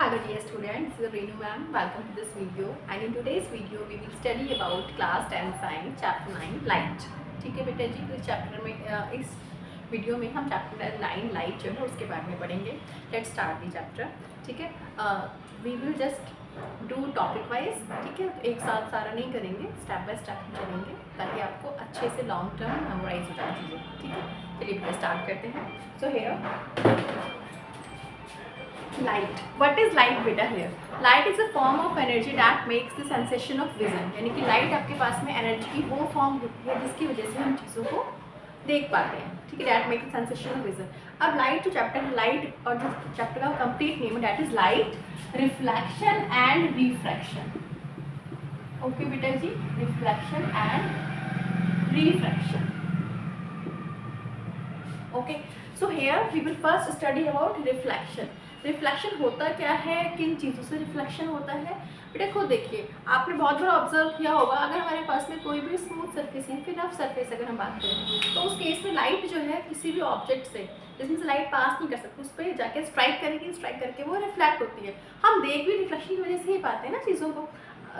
Hello dear students, this is Renu ma'am. Welcome to this video and in today's video we will study about class 10 science chapter 9 light. ठीक है बेटा जी, इस chapter में इस video में हम chapter 9 light जो है उसके बारे में पढ़ेंगे. Let's start the chapter. ठीक है, we will just do topic wise. ठीक है, एक साथ सारा नहीं करेंगे, स्टेप बाय स्टेप चलेंगे ताकि आपको अच्छे से लॉन्ग टर्म मेमोराइज हो जाए चीज़ें. ठीक है, चलिए बेटा स्टार्ट करते हैं. So here light. What is light बेटा? Here light is a form of energy that makes the sensation of vision. यानी कि लाइट आपके पास में एनर्जी की वो फॉर्म होती है जिसकी वजह से हम चीज़ों को देख पाते हैं. ठीक है, that makes the sensation of vision. अब लाइट जो चैप्टर है, लाइट और जो चैप्टर का कंप्लीट नेम है that is light, reflection and refraction. Okay बेटा ji, reflection and refraction. Okay, so here we will first study about reflection. Reflection होता क्या है, किन चीज़ों से रिफ्लेक्शन होता है बेटा? खुद देखिए, आपने बहुत बार ऑब्जर्व किया होगा, अगर हमारे पास में कोई भी स्मूथ सरफेस है, फिर रफ सरफेस अगर हम बात करें तो उस केस में लाइट जो है किसी भी ऑब्जेक्ट से जिसमें से लाइट पास नहीं कर सकती उस पर जाके स्ट्राइक करेगी, स्ट्राइक करके वो रिफ्लेक्ट होती है. हम देख भी रिफ्लेक्शन की वजह से ही पाते हैं ना चीज़ों को.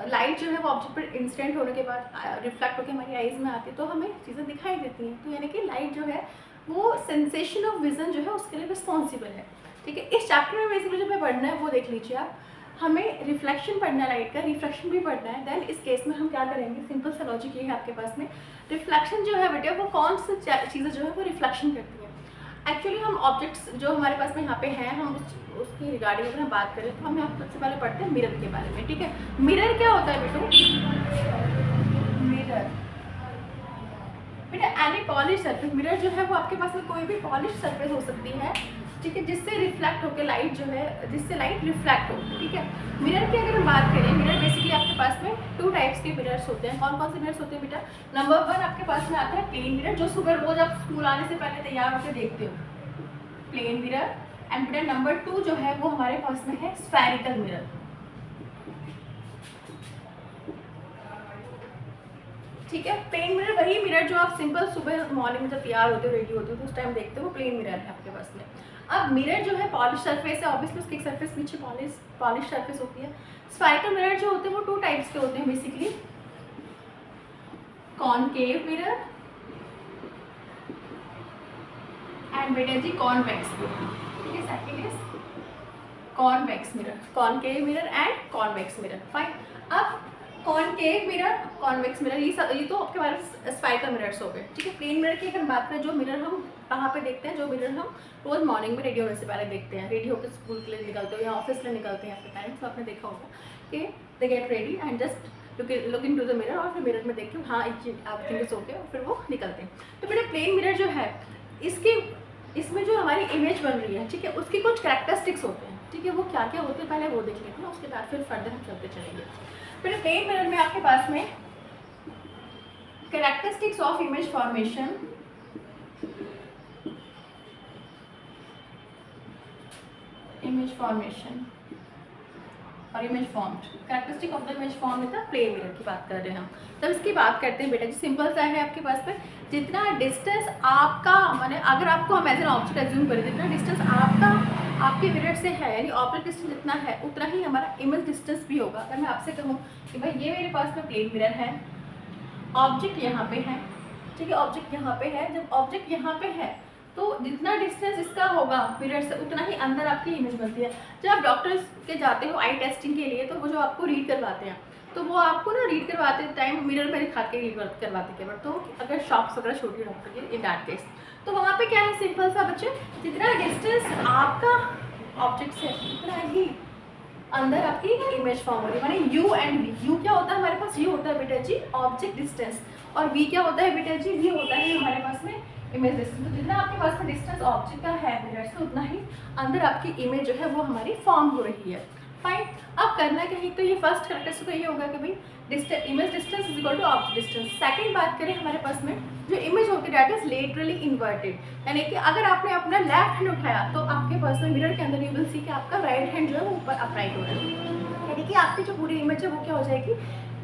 लाइट जो है वो ऑब्जेक्ट पर इंसिडेंट होने के बाद रिफ्लेक्ट होकर हमारी आइज़ में आती है तो हमें चीज़ें दिखाई देती हैं. तो यानी कि लाइट जो है वो सेंसेशन ऑफ विजन जो है उसके लिए रिस्पॉन्सिबल है. ठीक है, इस चैप्टर में बेसिकली जो हमें पढ़ना है वो देख लीजिए आप. हमें रिफ्लेक्शन पढ़ना है लाइट का, रिफ्रैक्शन भी पढ़ना है. देन इस केस में हम क्या करेंगे, सिंपल सा लॉजिक ये है आपके पास में. रिफ्लेक्शन जो है बेटा वो कौन सी चीज़ें जो है वो रिफ्लेक्शन करती है. एक्चुअली हम ऑब्जेक्ट्स जो हमारे पास में यहाँ पे हैं, हम उसकी रिगार्डिंग अगर हम बात करें तो हम यहाँ सबसे पहले पढ़ते हैं मिरर के बारे में. ठीक है, मिरर क्या होता है बेटो? मिरर बेटा एनी पॉलिश सरफेस. मिरर जो है वो आपके पास में कोई भी पॉलिश सरफेस हो सकती है. ठीक है, जिससे रिफ्लेक्ट होकर लाइट जो है, जिससे लाइट रिफ्लेक्ट हो. ठीक है, मिरर की अगर हम बात करें, मिरर बेसिकली आपके पास में 2 टाइप्स के मिरर्स होते हैं. कौन कौन से मिरर्स होते हैं बेटा? नंबर 1 आपके पास में आता है प्लेन मिरर, जो सुबह रोज आप स्कूल आने से पहले तैयार होकर देखते हो, प्लेन मिरर. एंड बेटा नंबर 2 जो है वो हमारे पास में है स्फेरिकल मिरर. ठीक है, प्लेन मिरर वही मिरर जो आप सिंपल सुबह मॉर्निंग में जब तैयार होते हो, रेडी होते हो तो उस टाइम देखते हो, वो प्लेन मिरर है आपके पास में. अब मिरर जो है पॉलिश सरफेस है, ऑब्वियसली उसकी एक सरफेस पीछे पॉलिश सरफेस होती है. स्फेरिकल मिरर जो होते हैं वो 2 टाइप्स के होते हैं बेसिकली. कॉनकेव मिरर एंड बेटा जी कॉन्वेक्स मिरर. ठीक है, second is convex mirror, concave mirror and convex mirror. Fine. अब कॉनकेव मिरर, कॉन्वेक्स मिरर, ये तो आपके पास स्फेरिकल मिरर्स हो गए. ठीक है, प्लेन मिरर की अगर बात करें, जो मिरर हम कहाँ पे देखते हैं, जो मिरर हम रोज मॉर्निंग में रेडी होने से पहले देखते हैं, रेडी होकर स्कूल के लिए निकलते हो या ऑफिस के लिए निकलते हैं अपने पेरेंट्स, तो आपने देखा होगा कि they get ready and just look into the mirror और फिर मिरर में देख के हाँ आप थिंक इट्स ओके और फिर वो निकलते हैं. तो बेटा प्लेन मिरर जो है इसमें जो हमारी इमेज बन रही है, ठीक है, उसकी कुछ कैरेक्टरिस्टिक्स होते हैं. ठीक है, वो क्या क्या होते हैं पहले वो देख लेते हैं, उसके बाद फिर फर्दर हम चलते चलेंगे. फिर प्लेन मिरर में आपके पास में characteristics of image formation, image formation और image formed. Characteristic of the image form में था प्लेन मिरर की बात कर रहे हैं हम. तब इसकी बात करते हैं बेटा जी. सिंपल सा है आपके पास में, जितना डिस्टेंस आपका, माने अगर आपको हम एज एन ऑब्जेक्ट एज्यूम करें, जितना डिस्टेंस आपका आपके मिरर से है, यानी ऑब्जेक्ट डिस्टेंस जितना है उतना ही हमारा इमेज डिस्टेंस भी होगा. अगर मैं आपसे कहूँ कि भाई ये मेरे पास में प्लेन मिरर है, ऑब्जेक्ट यहाँ पे है, ठीक है, ऑब्जेक्ट यहाँ पे है, जब ऑब्जेक्ट यहाँ पे है तो जितना डिस्टेंस इसका होगा मिरर से उतना ही अंदर आपकी इमेज बनती है. जब आप डॉक्टर्स के जाते हो आई टेस्टिंग के लिए, तो वो जो आपको रीड करवाते हैं तो वो आपको ना रीड करवाते टाइम मिरर में दिखा के रीड करवाते केवल. तो अगर शॉप्स वगैरह छोटी डॉक्टर की इन दैट केस, तो वहाँ पे क्या है, सिंपल सा बच्चे, जितना डिस्टेंस आपका ऑब्जेक्ट से उतना ही अंदर आपकी इमेज फॉर्म हो रही है. माने यू एंड वी. यू क्या होता है हमारे पास? यू होता है बेटा जी ऑब्जेक्ट डिस्टेंस, और वी क्या होता है बेटा जी? वी होता है हमारे पास में इमेज डिस्टेंस. तो जितना आपके पास में डिस्टेंस ऑब्जेक्ट का है मिरर से, उतना ही अंदर आपकी इमेज जो है वो हमारी फॉर्म हो रही है. फाइन. अब करना क्या है, तो ये फर्स्ट कैरेक्टरिस्टिक तो ये होगा कि भाई image distance is equal to object distance. Second बात करें हमारे पास में जो इमेज होती है दैट इज लेटरली इन्वर्टेड. यानी कि अगर आपने अपना लेफ्ट हैंड उठाया तो आपके पास में मिरर के अंदर यू विल सी कि आपका राइट हैंड जो है वो ऊपर अपराइट हो रहा है. यानी कि आपकी जो पूरी इमेज है वो क्या हो जाएगी,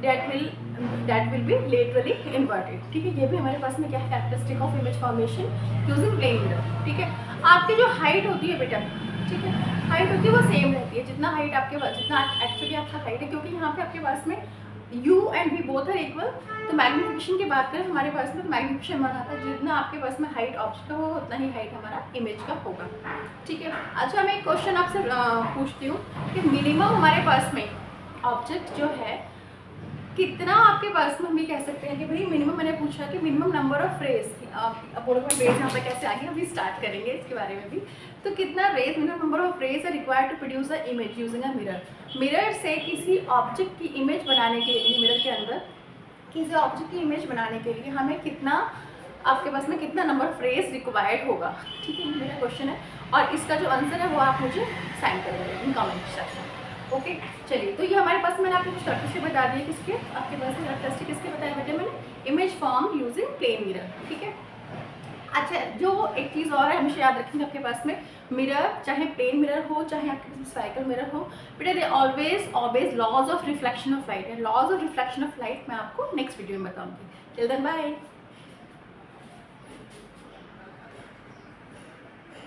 that will be laterally inverted. ठीक है, ये भी हमारे पास में क्या है, characteristic of image formation using plane mirror. ठीक है, आपकी जो हाइट होती है बेटा, ठीक है। हाइट होती है वो सेम रहती है, जितना हाइट आपके पास, जितना एक्चुअली आपका हाइट है, क्योंकि यहाँ पे आपके पास में u and v both are equal. तो मैग्नीफिकेशन की बात करें हमारे पास में, तो मैग्नीफिकेशन बना था जितना आपके पास में हाइट ऑब्जेक्ट का होगा उतना ही हाइट हमारा इमेज का होगा। ठीक है। अच्छा, मैं एक क्वेश्चन आपसे पूछती हूँ कि मिनिमम हमारे पास में ऑब्जेक्ट जो है कितना आपके पास में, हम ये कह सकते हैं कि भाई मिनिमम, मैंने पूछा कि मिनिमम नंबर ऑफ रेज, अपोलोगन रेज यहाँ पे कैसे आएंगे अभी स्टार्ट करेंगे इसके बारे में भी। तो कितना rays, minimum number of rays are required to produce a image using a mirror. Mirror से किसी ऑब्जेक्ट की इमेज बनाने के लिए, मिरर के अंदर किसी ऑब्जेक्ट की इमेज बनाने के लिए हमें कितना, आपके पास में कितना नंबर ऑफ रेज रिक्वायर्ड होगा। ठीक है, मेरा क्वेश्चन है, और इसका जो आंसर है वो आप मुझे सेंड कर देंगे इन कमेंट सेक्शन। ओके, चलिए, तो ये हमारे पास, मैंने आपको कुछ कैरेक्टरिस्टिक बता दिए, किसके आपके पास में कैरेक्टरिस्टिक किसके बताए बेटे मैंने, image form using plane mirror. ठीक है। अच्छा, जो एक चीज़ और है हमेशा याद रखेंगे, आपके पास में मिरर, चाहे प्लेन मिरर हो चाहे आपके पास स्फेरिकल मिरर हो, बेटा they always always laws of reflection of light है। Laws of reflection of light मैं आपको नेक्स्ट वीडियो में बताऊंगी। Till then bye.